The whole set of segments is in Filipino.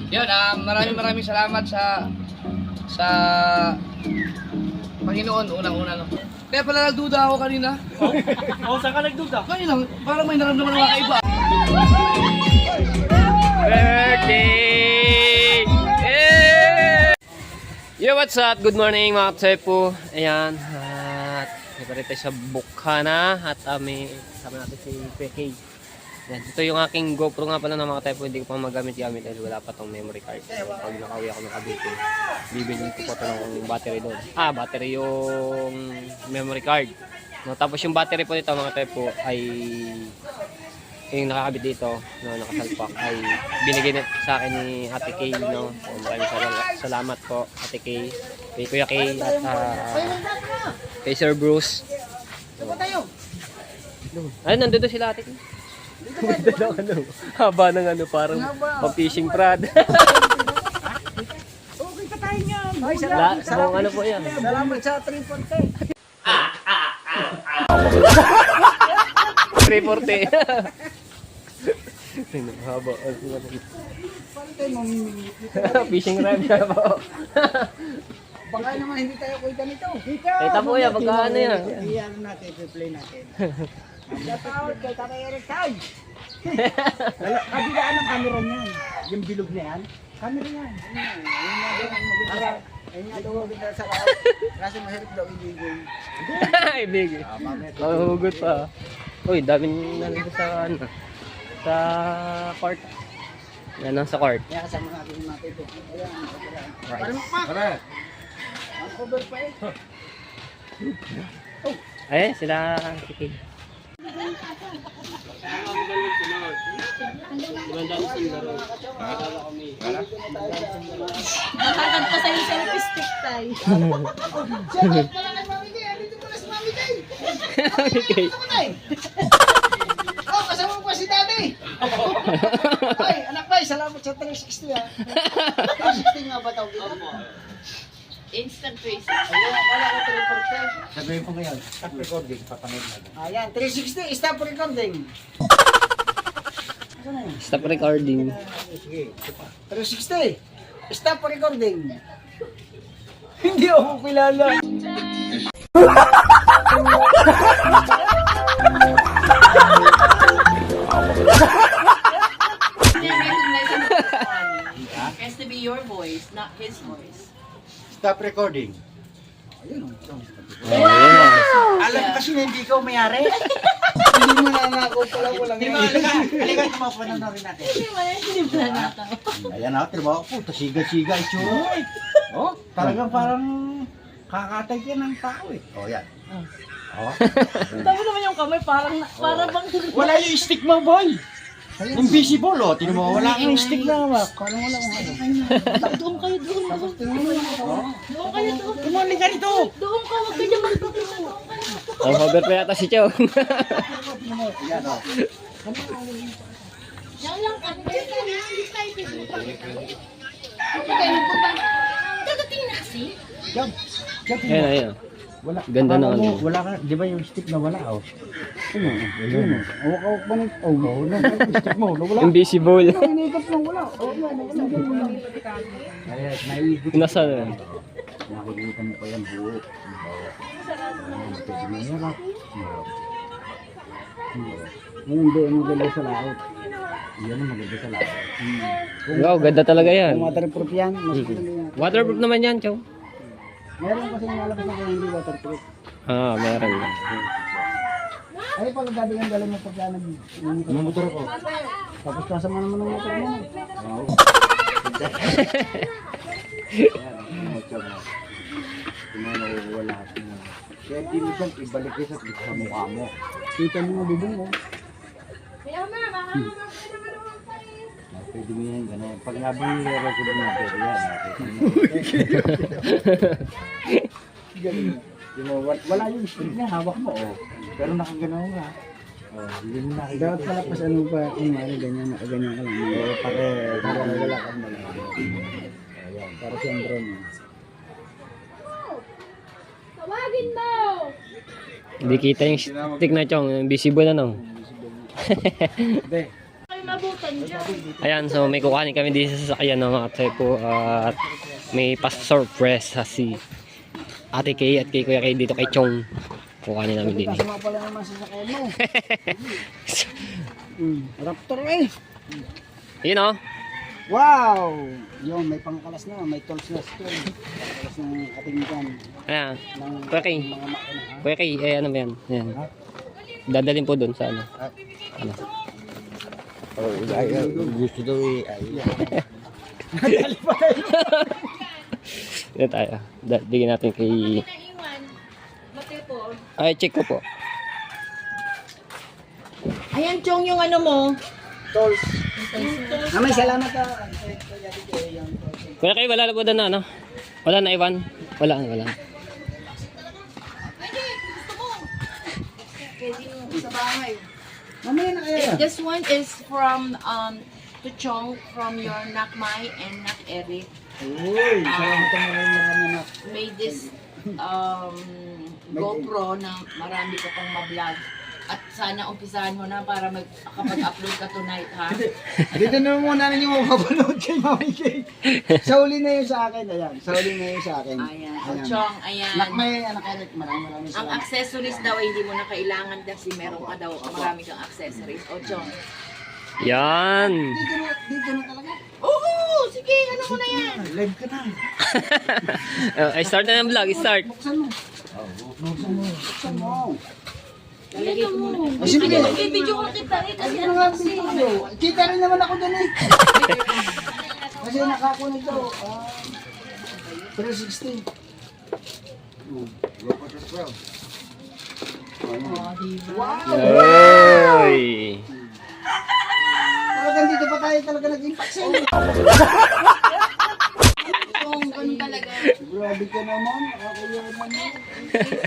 Yun, maraming salamat sa Panginoon, unang-una, no? Kaya pala nagduda ako kanina. Oh, saan ka nagduda? Kanina, parang may naramdaman ng mga kaiba. Birthday! Yeah! Yo, what's up? Good morning mga katsepo. Ayan, at naparito sa Bukana at may kasama natin si PK. Yan, ito yung aking GoPro nga pala ng mga katsepo. Hindi ko pa magamit-gamit dahil wala pa tong memory card. So, pag nakauwi ako ng Cavite, bibilin ko po ito ng battery doon. Battery yung memory card. No, tapos yung battery po nito mga katsepo ay yung nakakabit dito, no, nakasalpak, ay binigay na sa akin ni Ate Kay, no. So, maraming salamat po Ate Kay, kay Kuya Kay at kay Sir Bruce. So, ay, nandito sila Ate Kay. Ganda ng ano, haba ng ano, parang pang-fishing prod. Okay ka tayo niyan. Sabong ano po yan. Salamat sa 340. 340. Haba. Fishing rod na po. Baka naman hindi tayo kuita nito. Kita po yan, pagka ano yan. Iyan natin, i-play natin. Natawad kay Tatay Eric tayo. Kabilaan ng camera niyan. Yung bilog na yan. Camera yan. Ayun nga daw kita sa kao. Kasi mahirap daw ibigay. Ibigay. Mahuhugot pa. Uy, daming nandito sa ano. Sa court. Yan lang sa court. Kaya kasama natin yung mga tito. Ayan. Right. Ang cover pa eh. Ay, sila Kiki. Nakakad pa sa yung selfie stick tayo. Okay. Oh, kasama mo pa si Daddy. Ay, anak bay, salamat sa 360 ha. 360 nga ba tawag dito? Instant face. Ayun, wala ko 340. Sabihin ko ngayon, stop recording, papanood na. Ayan, 360, stop recording. Ano na yun? Stop recording. Sige, 360, stop recording. Hindi ako kilala. Has to be your voice, not his voice. Stop recording. Ayun, Alam kasi na hindi ikaw mayari. hindi mo nangako pala walang Di ba, halika mapanonorin natin. Hindi mo na natawa. Ayan ako, trabaho ko, siga-siga itsura. Oh, talagang parang kakatay yan ng tao eh. Oh, yan. Oh. Dami naman yung kamay, para bang... Wala yung stick mo, boy. Invisible, oh. Tinan mo, wala kang stick na hawak. Parang wala akong ano. Doon kayo, doon. Doon kayo, doon. Tumali ka nito. Doon ka, huwag kayo magpapita. Doon kayo. Oh, hover pa yata si Chow. Yan, oh. Yan lang, hindi tayo pipita. Hindi kayo magpunta. Dadating na kasi. Jump. Jump. Ayun, ayun. Wala. Ganda ng ano. Wala ka, di ba yung stick na wala, oh. Ano? Hawak ba ng... Oh, no. Yung stick mo, wala. Invisible. Inikot lang wala. Oh, wala. Ay, naiikot. Nasa na. Nakikita mo pa yan, buo. Pwede mo yan, ah. Hindi, ang maganda sa laot. Yan ang maganda sa lahat. Wow, ganda talaga yan. Kung waterproof yan, mas maganda yan. Waterproof naman yan, Chow. Meron kasi nalabas na kung hindi waterproof. Meron. Ay, pag gabi yung galing mo pagka Ano motor ko? tapos kasama naman ng motor mo. Wow. Yan, motor mo. Tingnan mo, wala. Kaya di mo siyang ibalik sa mukha mo. Kita mo nga bubong mo. Pwede mo yan, gano'n. Pag nabang record mo, pwede yan. Wala yung stick niya, hawak mo. Oo. Pero nakaganaw nga. Oh, hindi mo nakikita. Dapat pala pas ano pa, kung ano, ganyan, nakaganyan ka lang. Oo, Para wala kang malaki. Ayan. Para siyang drone. Tawagin mo! Hindi kita yung stick na Chong. Invisible na no. Hindi. Kayo mabuto. Ayan, so may kukuhanin kami dito sa sasakyan ng mga trepo at may pa-surprise sa si Ate Kay at kay Kuya Kay dito kay Chong. Kukuhanin namin din. Kasama pala naman sa sakyan mo. Raptor eh. Yun o. Wow! Yung may pangkalas na, may tools na store. Pangkalas ng ating gun. Ayan. Ng Kuya Kay. mga makina. Ha? Kuya Kay, eh ano ba yan? Ayan. Dadalhin po doon sa ano. Ano? Gusto daw eh. Yan tayo. Bigyan natin kay... Ay, check ko po. Ayan, Chong, yung ano mo. Tools. May salamat ka. Kuya Kay, wala na po doon na ano? Wala na, Ivan? Wala na. Sa bahay. Mamaya na kaya. This one is from to Chong from your Nakmai and Nak Eric. Uy, salamat ka marami na. Made this GoPro na marami ka pang ma-vlog. At sana umpisahan mo na para makapag-upload ka tonight, ha? Dito na muna ninyo mapapanood kay Mami Kay. Sa huli na yun sa akin, ayan. Sa huli na yun sa akin. Ayan. O, Chong, ayan. Nakmay, anak Eric, maraming Ang salamat. accessories daw ay hindi mo na kailangan kasi meron ka daw marami kang accessories. O, Chong. Yan. Dito na talaga. Oo! Sige, ano mo na yan? Live ka na. Ay, start na ng vlog. Start. Buksan mo. Buksan mo. Lalagay ko muna. Sige. I-video ko kita eh kasi Ano ano nga kasi. video? Kita rin naman ako dyan eh. Kasi nakakunig to. 360. Oy. Talagang dito pa tayo talaga nag-impact sa'yo. Chong, ganun talaga. Grabe ka naman. Nakakaya naman.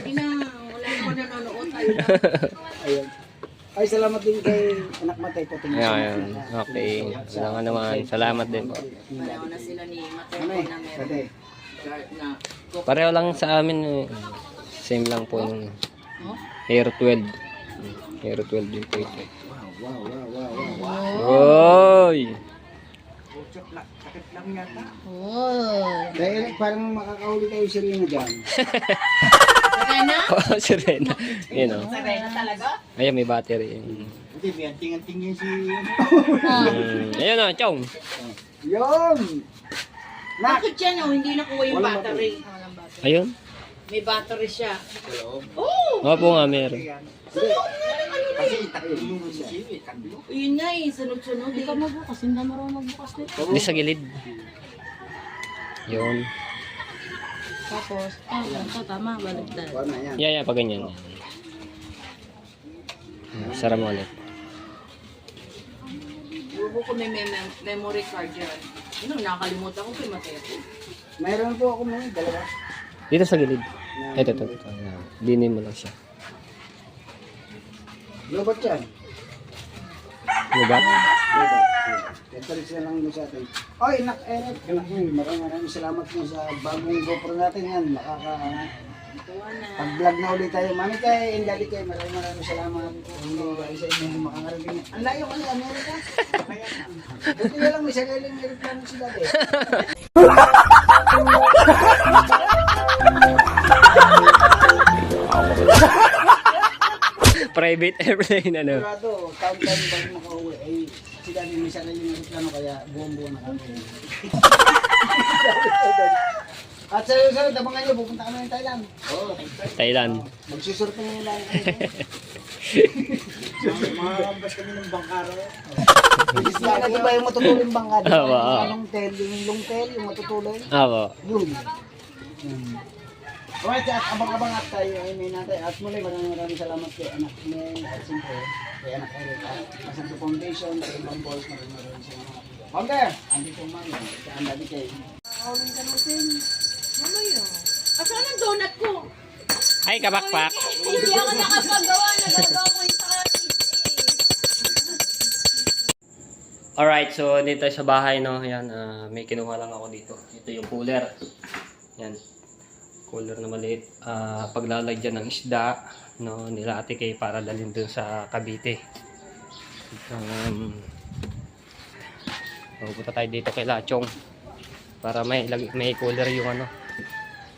Ina, wala naman nanonood tayo na. Ayun. Ay, salamat din kay anak Matay po. Ayan. Okay. Salamat naman. Salamat din po. Pareho na sila ni Mateo Ano eh? na meron Tatay. chart na Pareho lang sa amin. Same lang po nung no? Hero 12. Hero 12 din po ito. Oh. Oy. Dahil parang makakahuli tayo si Rina dyan. Serena? Oh, Serena. Yun o. Serena talaga? Ayan, may battery. Hindi, may tingin-tingin si... Ayun o, Chong. Yun! Bakit yan oh, hindi nakuha yung battery? Ayun. May battery siya. Oh! Opo nga, meron. Kasi tatlo yung siya, tatlo. Yun nga eh, sunod-sunod. Hindi ka magbukas, hindi marunong magbukas nito. Hindi sa gilid. Yun. Tapos, ito tama, baligtad. Ano yan? Yeah, pag ganyan. Sara mo ulit. Bubo ko may memory card yan. Ano, nakakalimutan ko kay Mateo. Mayroon po ako mga dalawa. Dito sa gilid. Ito. Dinin mo lang siya. Lobot yan. Lugat? Lobot. Ito na lang mo sa atin. Oy, anak Eric. Maraming salamat mo sa bagong GoPro natin yan. Pag-vlog na ulit tayo. Mami Kay and Daddy Kay, maraming salamat. Hindi ba isa inyo makakarating. Ang layo ka ni Amerika. Buti na lang may sariling aeroplano si Daddy. Private airplane, ano? Sigurado, taon-taon bago makauwi. Ay, si Daddy may sariling aeroplano kaya buong-buong nakauwi. At sa susunod, abangan nyo, pupunta kami ng Thailand. Oo, Thailand. magsusurfing nyo lang. Makakambas kami ng bangkara. Isla na diba yung matutulong bangka? Diba? Oo, oo. Yung long tail, yung matutulong. Opo. Yun. Alright, at abang-abang at tayo ay may natin. At muli, maraming salamat kay anak Mel at siyempre kay anak Eric at Masanto Foundation, kay ibang boys, maraming salamat. Founder, andito ang mami, kay ang Daddy Kay. Kauling ka natin. Mamaya. Asan ang donut ko? Ay, kabakpak. Hindi ako nakapagawa. Nagagawa mo yung sa Alright, so dito sa bahay, no, yan, may kinuha lang ako dito. Ito yung cooler. Yan. Cooler na maliit. Paglalagyan ng isda, no, nila Ate Kay para dalhin dun sa Cavite. Pupunta tayo dito kay Lachong para may cooler yung ano,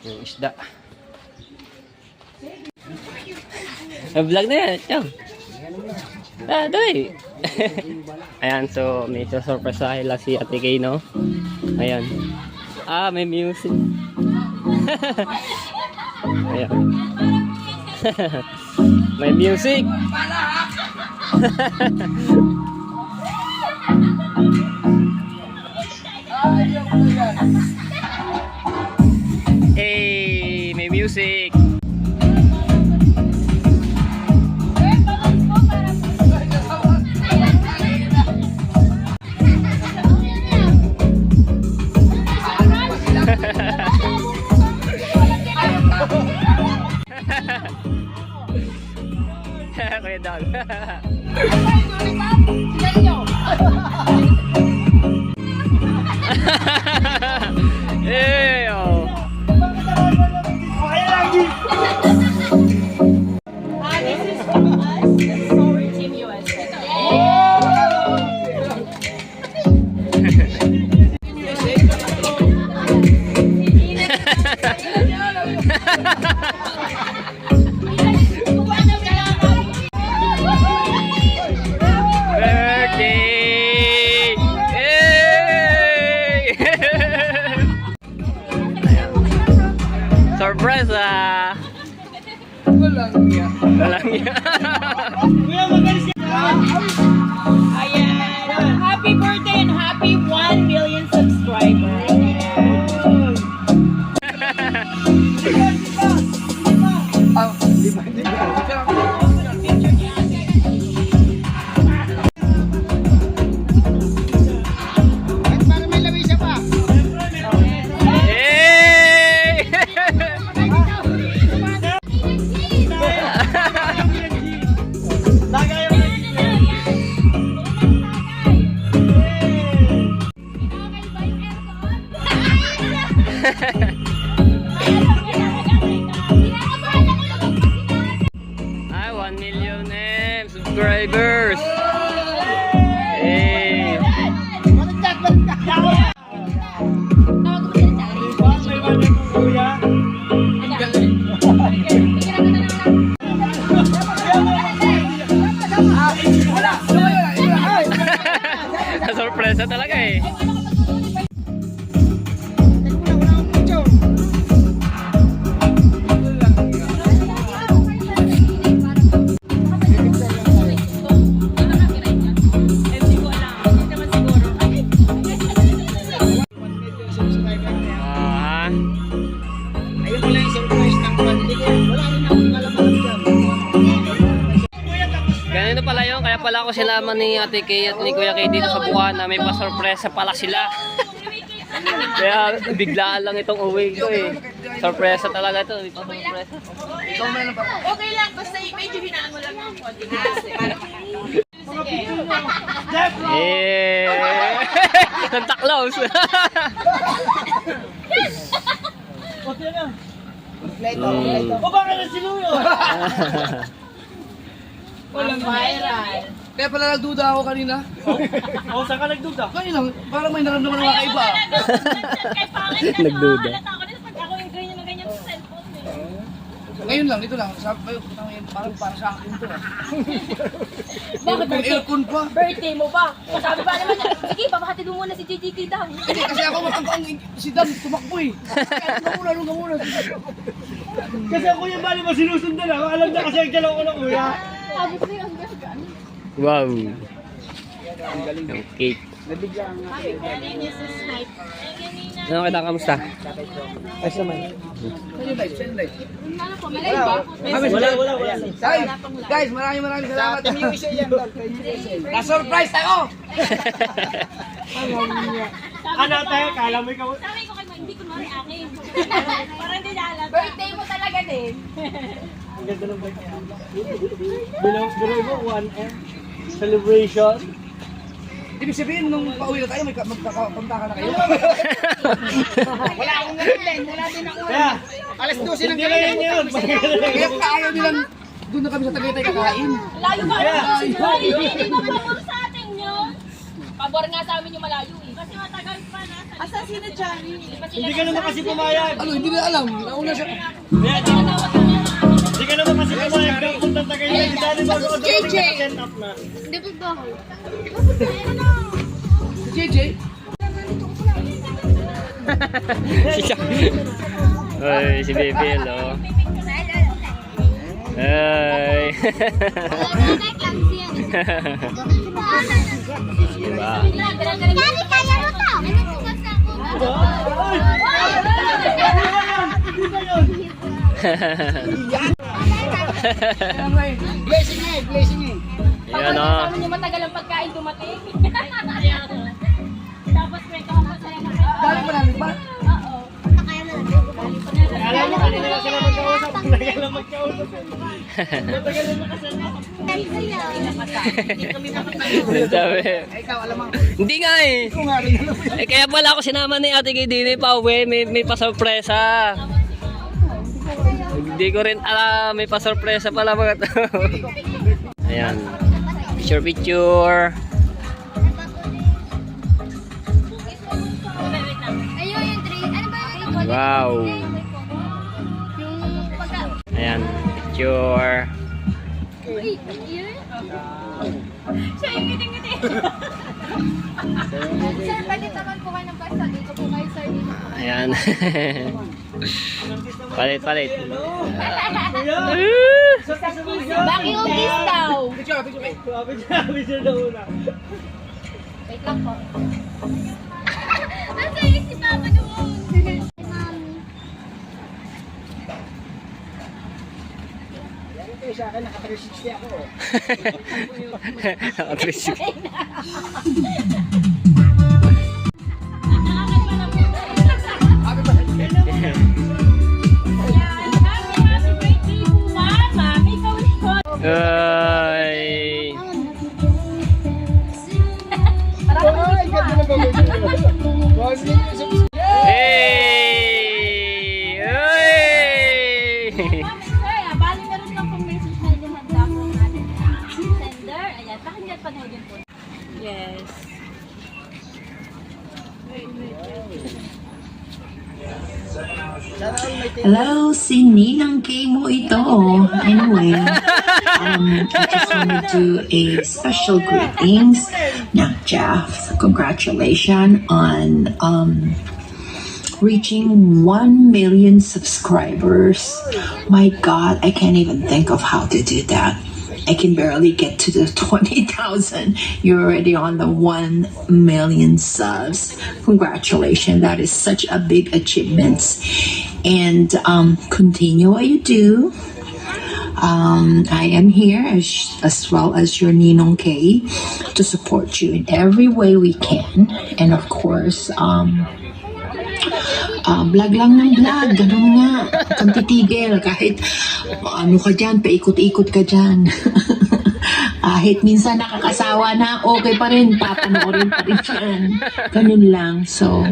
yung isda. Vlog na yan, Chong. Doy. Ayan, so may surprise sila si Ate Kay, no? Ayan. May music. Ayan. May music. Hey, may music. Kuya Dog. Hey, oh. This is from us. Sorry, Team USA. Birthday! Hey! Surprise ah! Walang iya. Walang yan. Ayan. Happy birthday and happy 1 million subscribers. Para may lawisa pa. Hey! Ay, 1 million subscribers. Hey! Sorpresa talaga eh. Ah, Ayun pala yung surprise ng pandi ko. Wala rin akong alam-alam dyan. ganito pala yun. Kaya pala ako sinama ni Ate Kay at ni Kuya Kay dito sa Bukana. May pa-sorpresa pala sila. Kaya biglaan lang itong uwi ko eh. Sorpresa talaga ito. May pa-sorpresa. Ikaw na lang pa. Okay lang, basta medyo hinaan mo lang ng konti. Sige. Eh! Santa Claus! Walang viral. Kaya pala nagduda ako kanina. Saan ka nagduda? Kanina, parang may naramdaman ng mga kaiba. Kay pangit na Nagduda. halata ko na pag ako yung ganyan na ganyan sa cellphone eh. Ngayon lang, dito lang. Sabi ko, putang ina, parang para sa akin to. Bakit May aircon pa. birthday mo ba? Sabi ba naman niya, sige, papahatid mo muna si JJK daw. Hindi, kasi ako si Dan tumakbo eh. Kaya nung ka muna. Kasi ako yung bali mo sinusundan ako. Alam na kasi ang dalawa ko ng kuya. Sabi ko yung hanggang Wow! Yung cake. Happy birthday, Mrs. Sniper. Ano kita, kamusta? Ayos naman. Send live. Malay ba? Wala. Guys, maraming salamat. Yung isa yan. Na-surprise ako! Ano tayo? Kala mo ikaw? Sabi ko kay Mo, hindi ko nari akin. Parang hindi naalala. Birthday mo talaga din. Ang ganda ng bike niya. Bilang mo, 1M. Celebration. Ibig sabihin, nung pauwi na tayo, magkakapunta ka na kayo. Wala akong ganun din. Wala din ako. Kaya, Alas 12 ng hindi na yun yun. Kaya kaayaw nilang doon na kami sa Tagaytay kakain. Layo ba? Yeah. Hindi ba pamor sa atin yun? Pabor nga sa amin yung malayo eh. Kasi matagal pa na. Asan sino Johnny? Hindi ka naman kasi pumayag. Ano, hindi na alam. Nauna siya. Hindi ka naman kasi pumayag daw kung tatagay na yung dali bago ako JJ. set up na. Hindi po ba ako? JJ. Ay, si Baby, hello. Ay. Diba? Kali kaya mo to. Blessing eh, blessing eh. Ayan o. Sabi niyo matagal ang pagkain dumating. Tapos may kamasaya na kayo. Dali pa namin pa. Oo. Alam mo, kanina lang sila magkausap. Tagal lang magkausap. Tagal lang makasama. Sabi. Ikaw, alam mo. Hindi nga eh. Eh kaya pala ako sinama ni Ate Kay Dini pa uwi. May pasorpresa. Hindi ko rin alam. May pasorpresa pala mga to. Ayan. Picture. Ayun yung drink. Ano ba yung Wow. yung pagka... Ayan. Picture. Uy, yun? Siya yung ngiti-ngiti. Sir, palit naman po kayo ng pasta. Dito po kayo, sir. Dito. Ayan. Palit. Baki yung kiss daw. Picture, picture. Picture daw una. Wait lang po. Ang sayo si Papa noon. Ito sa akin, naka-360 ako. Aggressive. Ay. Ay, ganda na ba? Hey! Hey! Bali meron lang pong message na ilinanda ko ng ating sender. Ayan, pakinggan panoodin po. Yes. Hello, si Ninang K mo ito. Anyway, I just want to do a special greetings. Now, Jeff, congratulations on reaching 1 million subscribers. My God, I can't even think of how to do that. I can barely get to the 20,000. You're already on the 1 million subs. Congratulations. That is such a big achievement. And continue what you do. I am here as well as your Ninong K to support you in every way we can. And of course, vlog lang ng vlog, ganun nga. Huwag kang titigil, kahit ano ka dyan, paikot-ikot ka dyan. Kahit minsan nakakasawa na, okay pa rin, papanoorin pa rin dyan. Ganun lang. So,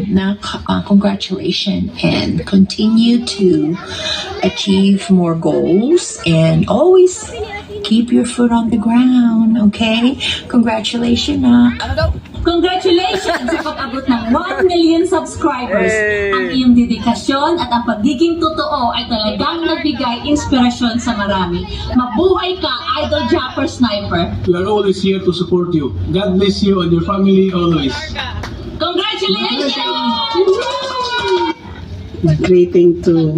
congratulations and continue to achieve more goals and always keep your foot on the ground, okay? Congratulations, Congratulations sa pag-abot ng 1 million subscribers. Ang iyong dedikasyon at ang pagiging totoo ay talagang nagbigay inspirasyon sa marami. Mabuhay ka, Idol Japper Sniper. We are always here to support you. God bless you and your family always. Congratulations! Greeting to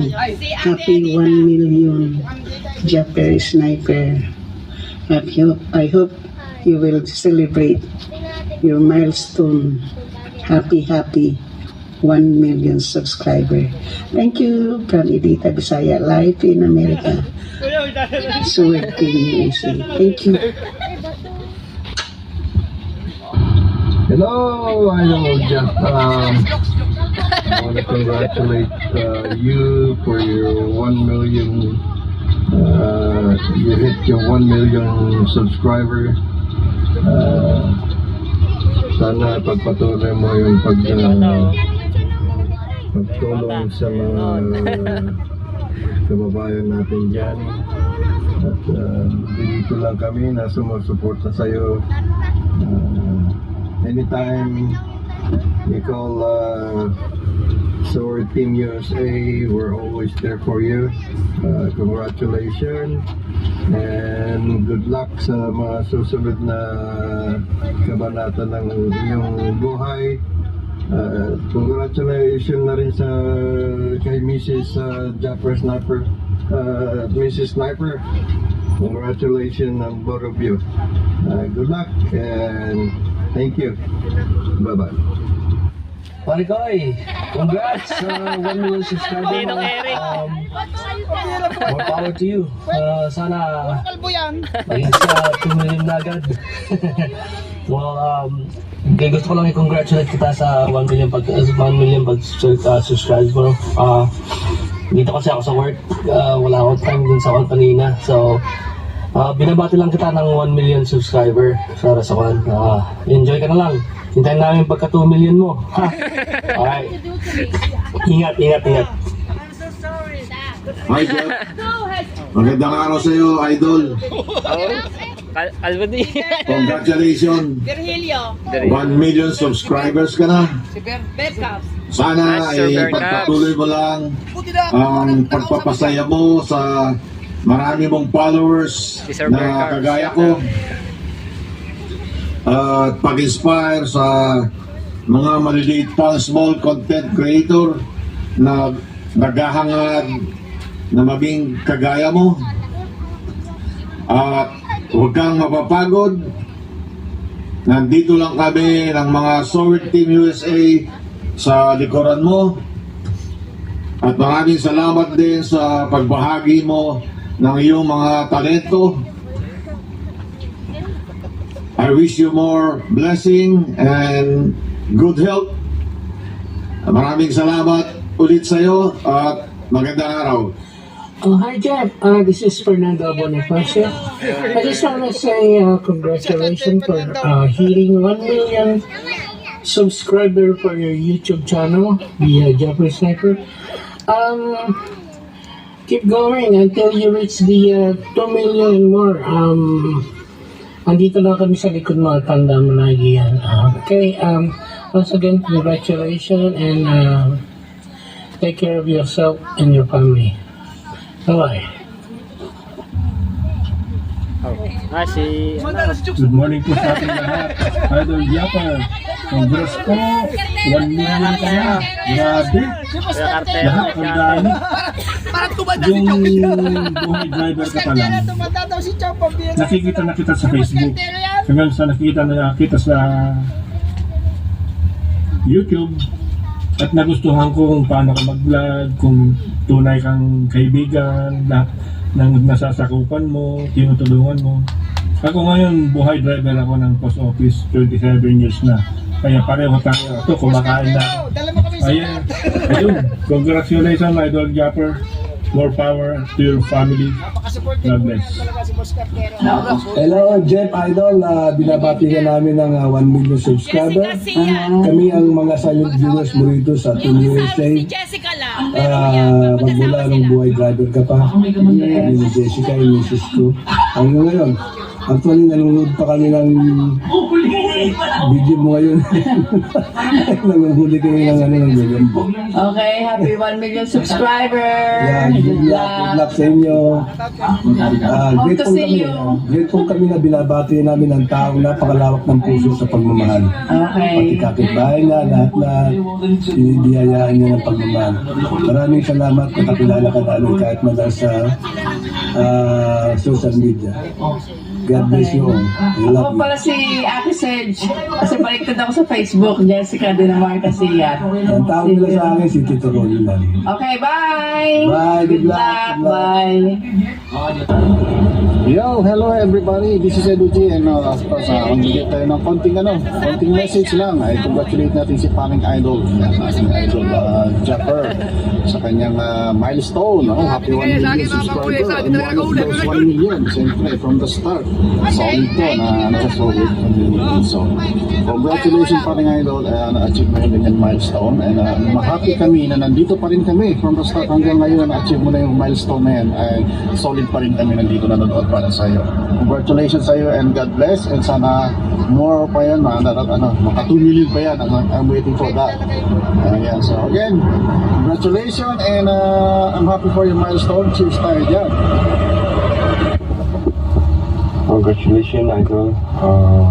happy 1 million Japper Sniper. I hope you will celebrate your milestone. Happy 1 million subscriber. Thank you from Edita Bisaya, live in America. Sword TV USA. Thank you. Hello, Jeff. I want to congratulate you for your 1 million. You hit your 1 million subscriber. Sana pagpatuloy mo yung pagtulong sa mga kababayan natin dyan. At dito lang kami na sumusuporta sa iyo. anytime you call Sword Team USA, we're always there for you. Congratulations and good luck sa mga susunod na kabanata ng inyong buhay. Congratulations na rin sa kay Mrs. Japper Sniper, Mrs. Sniper. Congratulations on both of you. Good luck and thank you. Bye-bye. Marikoy, congrats sa 1 million subscribers. Ninong Eric. More power to you. Sana maging sa 2 million na agad. Well, kaya gusto ko lang i-congratulate kita sa 1 million subscribers mo. Dito kasi ako sa work, wala akong time dun sa kanina. So, binabati lang kita ng 1 million subscriber para sa kan. Enjoy ka na lang. Hintayin namin pagka 2 million mo. Ha? Alright. Ingat. Hi, Jeff. Magandang araw sa iyo, idol. Alvin. Congratulations. 1 million subscribers ka na. Sana ay pagpatuloy mo lang ang pagpapasaya mo sa marami mong followers na kagaya ko. At pag-inspire sa mga maliliit pa small content creator na naghahangad na maging kagaya mo. At huwag kang mapapagod. Nandito lang kami ng mga Sword Team USA sa likuran mo. At maraming salamat din sa pagbahagi mo ng iyong mga talento. I wish you more blessing and good health. Maraming salamat ulit sa iyo at magandang araw. Oh, hi Jeff. This is Fernando Bonifacio. I just want to say congratulations for hitting 1 million subscriber for your YouTube channel, the Jeffrey Sniper. Keep going until you reach the 2 million and more. Andito lang kami sa likod mo at tanda mo na yan. Okay, once again, congratulations and take care of yourself and your family. Bye-bye. Good morning po sa ating lahat. Idol Japper. Congrats po. 1 million ka na. Grabe. Lahat ang dami. Yung buhay driver ka pa lang. Nakikita na kita sa Facebook. Hanggang sa nakikita na kita sa YouTube. At nagustuhan ko kung paano ka mag-vlog, kung tunay kang kaibigan, lahat ng nasasakupan mo, tinutulungan mo. Ako ngayon, buhay driver ako ng post office, 27 years na. Kaya pareho tayo. Ito, kumakain na. Ayun, congratulations, Idol Japper. More power to your family. God bless. Hello, Jeff Idol. Binabati ka namin ng 1 million subscriber. Kami ang mga silent viewers mo rito sa Team USA. Magmula ng buhay driver ka pa. Kami ni Jessica, yung misis ko. Hanggang ngayon, actually nanonood pa kami ng video mo ngayon. Nanguhuli kami ng ganyan. Okay, happy 1 million subscribers. Yeah, good luck sa inyo. Grateful kami na binabati namin ang taong napakalawak ng puso sa pagmamahal. Okay. Pati kapitbahay na lahat na binibiyayaan niya ng pagmamahal. Maraming salamat na kakilala ka namin kahit mula sa social media. God bless you all. I love you. Pala si Ate Sedge. Kasi baliktad ako sa Facebook. Jessica Dinamar Casiat. Ang tawag nila sa akin si Tito Rolly lang. Okay, bye! Bye, good luck. Bye! Yo, hello everybody. This is Edu G and of course, magbigay tayo ng konting message lang. Ay congratulate natin si Paming Idol, ating idol Japper sa kanyang milestone. Happy 1 million subscriber. And one of those 1 million, siyempre from the start. solid po na nasa-solid. So, congratulations pa rin Idol, na-achieve mo yung ganyan milestone. And happy kami na nandito pa rin kami from the start hanggang ngayon na-achieve mo na yung milestone na yan. Ay solid pa rin kami nandito nanonood para sa iyo. Congratulations sa iyo and God bless. And sana more pa yan, maka 2 million pa yan. I'm waiting for that. Yeah, so again, congratulations and I'm happy for your milestone. Cheers tayo dyan. Congratulations, Idol.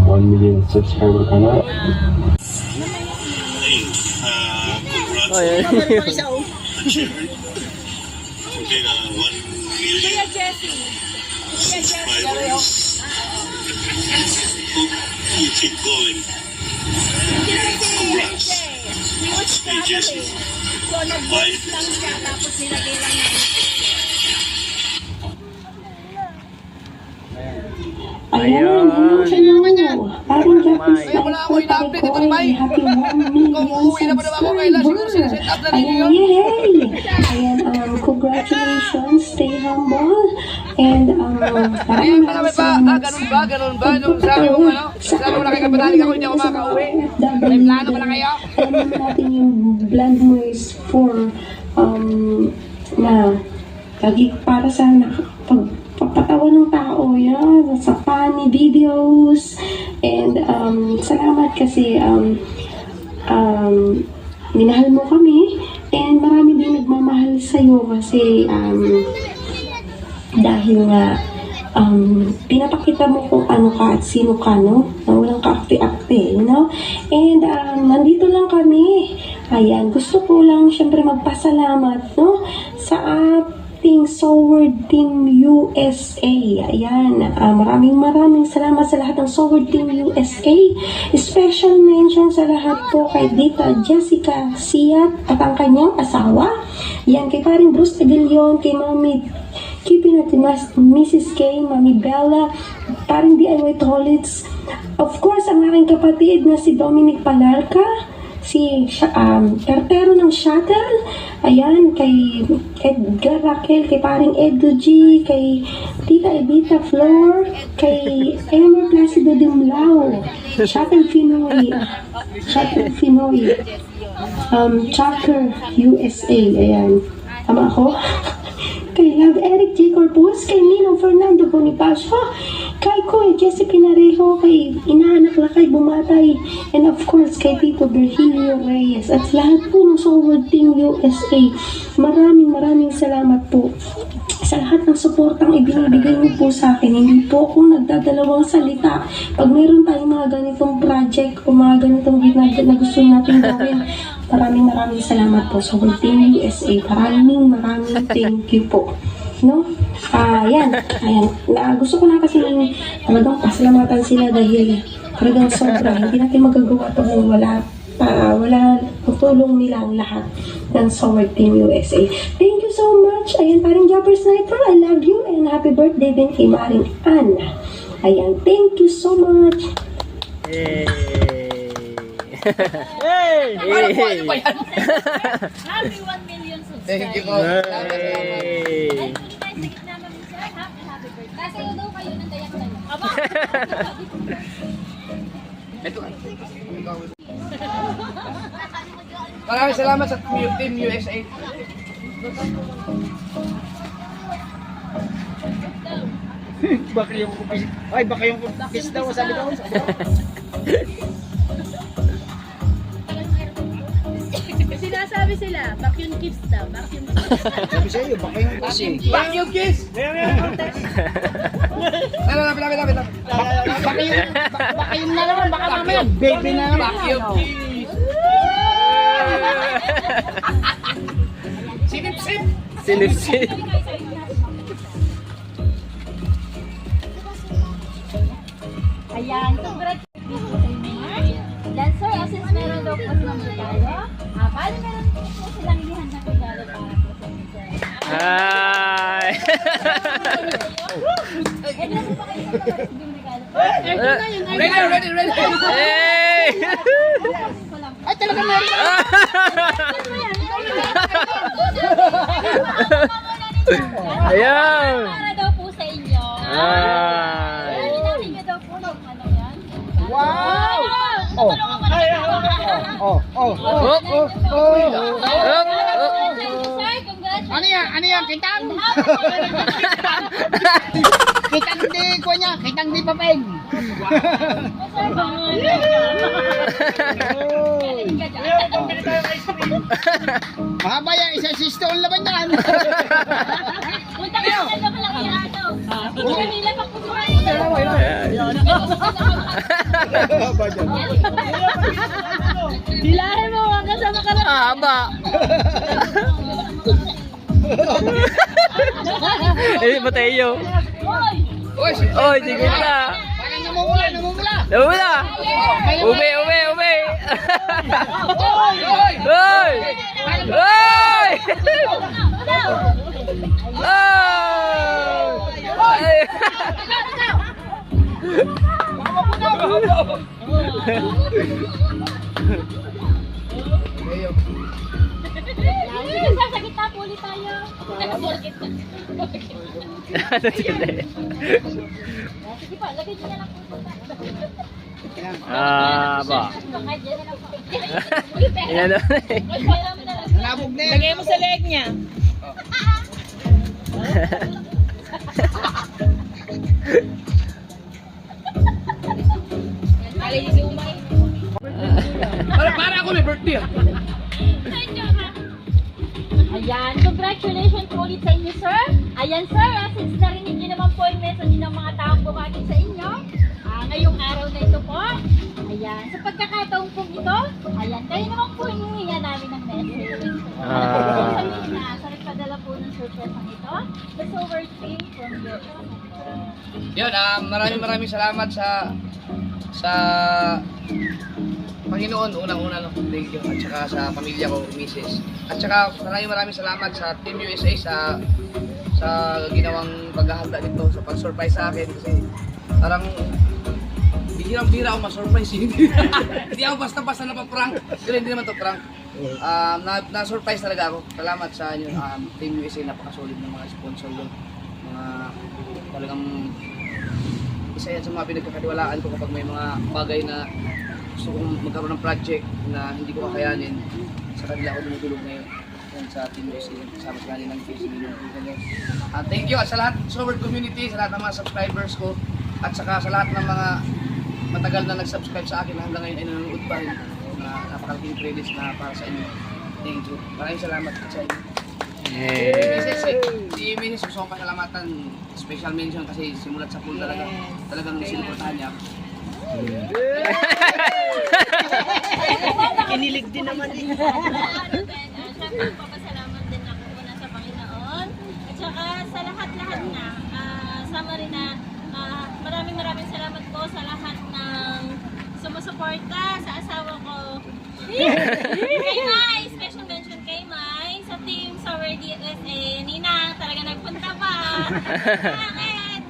1 million subscriber ka na. Kuya Jessie. Kuya Jessie. You keep going. Congrats. He was traveling. So, nag-voice lang siya. Tapos nilagay lang niya. Ayan, hello parang Japanese sniper, pare ko ay happy 1 million subscribers. Ayan, yay! Ayan, congratulations, stay humble, and maraming salamat Ganun ba? Nung sabi mo, sabi mo na kay Kapitali ako, hindi ako makaka-uwi. May plano ba na kayo? Alam naman natin yung blend mo is for, para sa pagpapatawa ng tao, yan, sa funny videos, and salamat kasi minahal mo kami, and marami din nagmamahal sa'yo kasi dahil nga pinapakita mo kung ano ka at sino ka, no? Na walang kaakti-akti, you know? And nandito lang kami. Ayan, gusto ko lang syempre magpasalamat, no? Sa ating Sword Team USA. Ayan, maraming salamat sa lahat ng Sword Team USA. Special mention sa lahat po kay Dita Jessica Siat at ang kanyang asawa. Yan, kay paring Bruce Edilion, kay Mami Keeping at Mrs. K, Mami Bella, paring DIY Toilets. Of course, ang aking kapatid na si Dominic Palarca, si Cartero ng Shuttle, ayan, kay Edgar Raquel, kay paring Edu G, kay Tita Evita Flor, kay Emer Placido Dimlao, Shuttle Finoy, Chopper USA, ayan, tama ako? Kay Love Eric J. Corpus, kay Ninong Fernando Bonifacio, kay Kuya Jesse Pinarejo, kay Inaanak Lakay Bumatay, and of course kay Tito Virgilio Reyes at lahat po ng Sword Team USA. Maraming salamat po sa lahat ng suportang ibinibigay niyo po sa akin. Hindi po ako nagdadalawang salita pag mayroon tayong mga ganitong project o mga ganitong ginagawa na gusto natin gawin. Maraming salamat po sa Sword Team USA. Maraming thank you po. No? Ayan. Gusto ko na kasi talagang pasalamatan sila dahil talagang sobra. Hindi natin magagawa ito kung wala tutulong nila ang lahat ng Sword Team USA. Thank you so much. Ayan, paring Jumper Sniper, I love you and happy birthday din kay Maring Ann. Ayan, thank you so much. Hey! Paano po ano ba yan? Happy 1 million subscribers. Thank you po. Hey! Happy birthday. Kasi daw kayo ng dayak-dayak. Aba! Ito. Maraming salamat sa Team USA. Baka yung kupis daw, sabi daw. Sinasabi sila, vacuum kiss daw, vacuum kiss. Sabi sa iyo, baka yung kupis eh. Vacuum kiss! Lapit. Baka yung na naman, baka mamaya, baby na naman. Vacuum kiss! Sinip-sip! Sinip-sip! Ayan, congratulations. Lancer, since meron daw po silang regalo, bali meron po silang inihandang regalo para po sa Lancer. Hi! Eh, nasa pa kayo sa pag-ibig regalo? Ready! Hey! Ay, talaga meron! Ayan! Para daw po sa inyo. Ay! Ano yan? Ano yan? Kitang? Kitang di ko niya. Kitang di papeng. Mahaba yan. Isang sisto ang laban yan. Punta ka na lang lang yung ano. Hindi kami lang pagpusuan. Dilahin mo, mga kasama ka lang. Haba. Mateo. Oy, sige na. Parang namumula, namumula. Nawala. Ube. Oy! Oy! Sa gitna po ulit tayo. Sige po, lagay niyo na lang po. Ba. Kahit yan na lang po. Yan na. Nabog na. Lagay mo sa leg niya. Para ako may birthday. Ayan, congratulations po ulit sa inyo, sir. Ayan, sir, since narinig niyo naman po yung message ng mga taong bumati sa inyo, ngayong araw na ito po, ayan, sa pagkakataon po ito, ayan, kayo naman po hinihinga namin ng message. Sabihin na, sa nagpadala po ng surprise ang ito, the Silver King from your Yun, maraming salamat sa Panginoon, unang-una, no? Thank you. At saka sa pamilya ko, Mrs. At saka maraming salamat sa Team USA sa ginawang paghahanda nito, sa pag-surprise sa akin. Kasi parang bihirang-bihira ako ma-surprise. Hindi ako basta-basta napaprank. Pero hindi naman to prank. Na-surprise talaga ako. Salamat sa inyo, Team USA. Napakasolid ng mga sponsor doon. Mga talagang isa yan sa mga pinagkakatiwalaan ko kapag may mga bagay na gusto kong magkaroon ng project na hindi ko kakayanin. Sa kanila ako dumutulog ngayon. Yan sa Team USA, kasama sa kanila ng Facebook. Thank you at sa lahat sa Sword community, sa lahat ng mga subscribers ko, at saka sa lahat ng mga matagal na nag-subscribe sa akin hanggang ngayon ay nanonood pa rin, na napakalaking credits na para sa inyo. Thank you. Maraming salamat sa inyo. Si Mrs. gusto kong pasalamatan, special mention kasi simulat sa pool talagang sinuportahan niya. Kinilig din naman eh. Siyempre, papasalamat din ako muna sa Panginoon. At saka sa lahat-lahat na, sama rin na, maraming salamat po sa lahat ng sumusuporta sa asawa ko. Kay Mai, special mention kay Mai, sa Team Sower USA. Ninang, talaga nagpunta pa. Bakit?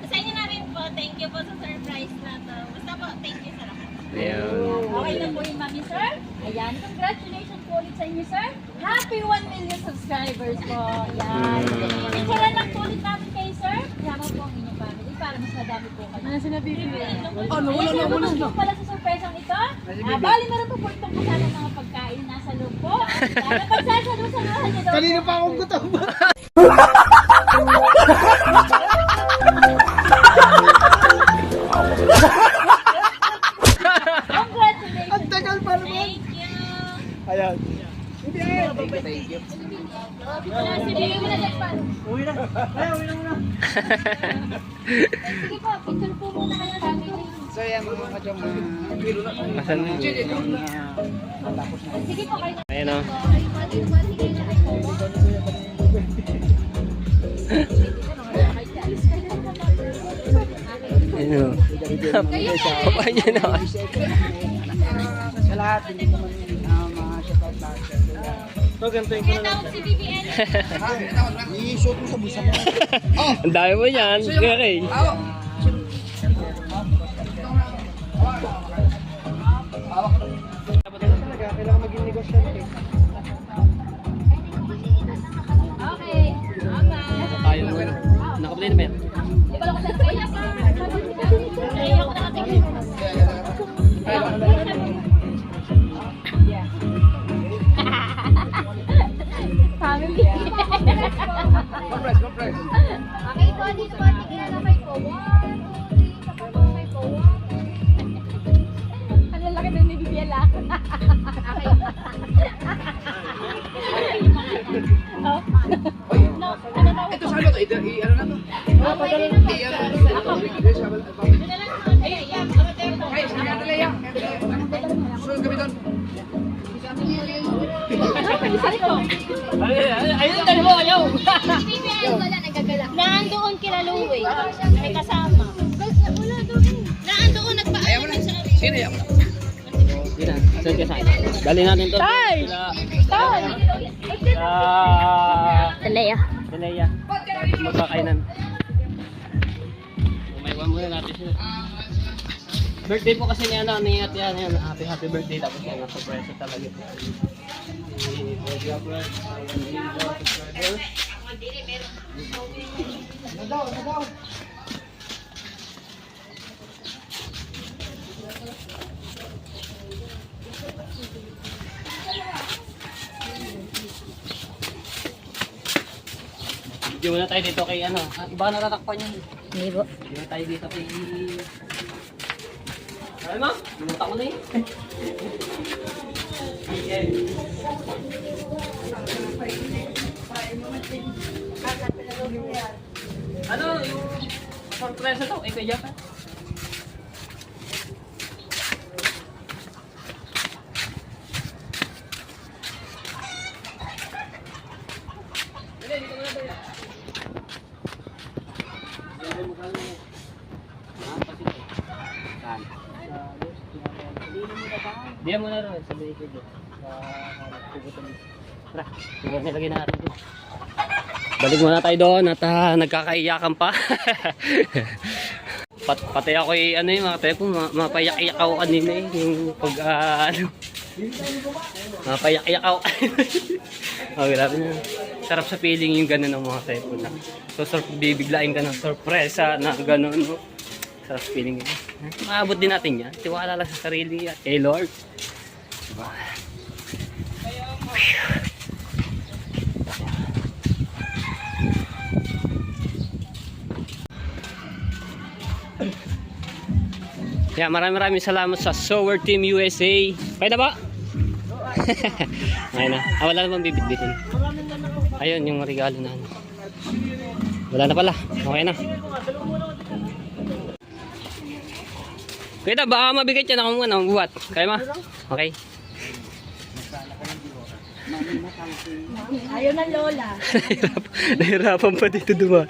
Sa inyo na rin po, thank you po sa surprise na to. Basta po, thank you sa lahat. Okay na po yung mami, sir. Ayan, congratulations po ulit sa inyo, sir. Happy 1 million subscribers po. Ayan. Picturean lang po ulit natin kayo, sir. Yaman po ang inyong family para mas madami po kayo. Ano sinabi ko? Wala na pala sa surprise ang ito. Bali, meron po po itong kasama mga pagkain nasa loob po. Kaya pagsasalusaluhan niyo daw. Kanina pa akong gutom. Congratulations. Ang tagal pa naman. Thank you. Ayan. Thank you. Sige mo na, Jackpan. Uwi na. Uwi na muna. Sige po, picture po muna kayo sa amin. So yan mga kadyang Asan mo? Sige po, kayo na. Ayan o. Ayan o. Kapay niya na. sa lahat, hindi ko man mga shoutout lahat. Kaya tawag si BBN. I-shoot mo sa busa mo. Ang dami mo yan. Okay. Kailangan maging negosyante. Okay. Tayo mo. Nakapatay na ba yan? Di ba lang sa kaya pa? Ay, ako nakatingin. doon. Ayun, dali mo, ayaw. Naandoon kila Louie. May kasama. Naandoon Ayaw mo na. Sino ayaw mo na? Saan ka saan? Dali natin to. Tay! Tay! Talaya. Talaya. Magkakainan. Umaywan muna natin sila. Birthday po kasi ni ano, ni Ate Ana yan. Happy birthday. Tapos yan, surprise talaga po. Video muna tayo dito kay ano. Baka natatakpan yan. Hindi po. Video tayo dito kay... Ay ma, lumunta ko na eh. Ano yung sorpresa to? Eh kaya ka? Diyan mo na rin, sabi ko dito. Pupunta dito. Tara, nilagay natin dito. Balik muna tayo doon at nagkakaiyakan pa. Pati ako ano yung mga tayo kung mapayak-iyak ako kanina eh. Yung pag ano. Mapayak-iyak ako. Oh, grabe na. Sarap sa feeling yung gano'n ng mga tayo na. So, bibiglain ka ng sorpresa na gano'n. No? Sarap feeling yun. Maabot din natin yan. Tiwala lang sa sarili at kay Lord. Diba? Yeah, maraming salamat sa Sower Team USA. Pwede ba? Ayun na. Wala namang bibit-bitin. Ayun yung regalo na. Wala na pala. Okay na. Kita baka mabigat yan ako muna buhat. Kaya ma? Okay. Ayaw na lola. Nahirapan pa dito duma.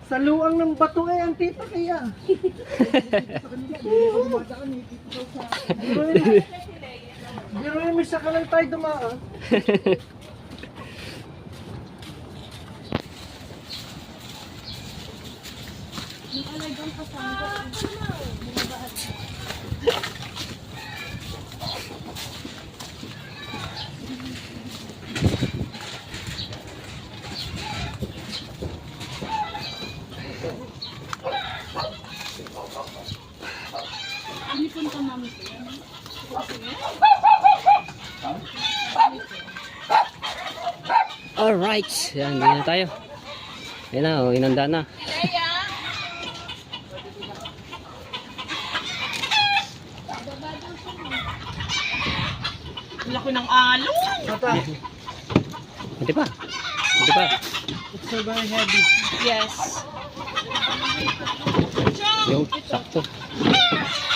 Sa luang ng bato eh, ang tita kaya. Biro yung misa ka lang tayo dumaan. Alright, yan, hindi na tayo. Yan na, oh, inanda na. Laki ng alon. Hindi pa. Hindi pa. It's so very heavy. Yes. Yung, sakto.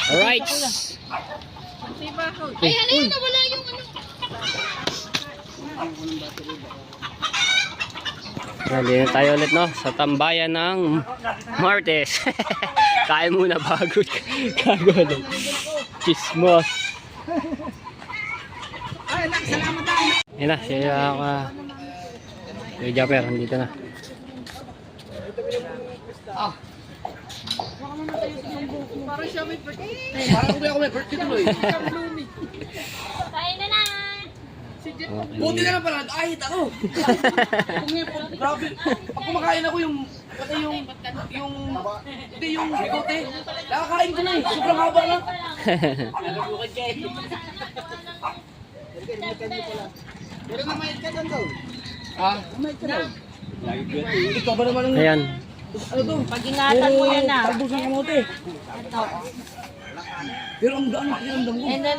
Alright. Ay, ano yun? Nawala yung ano. Hindi na tayo ulit no, sa tambayan ng Martes. Kain muna bago kagulong. Chismos. Yan na, siya yung Japper, nandito na. Parang uwi ako may birthday tuloy. Kain na na. Buti na lang pala, ahit ako. Grabe. Pag kumakain ako yung bigote. Nakakain ko na eh. Sobrang haba na. Pero namayad ka doon daw. Ha? Namayad ka daw. Ikaw ba naman ang... Ayan. Ano to? Pag-ingatan mo yan na. Talbos ng kamote. Ito. Pero ang gaan ang pakiramdam ko. And then,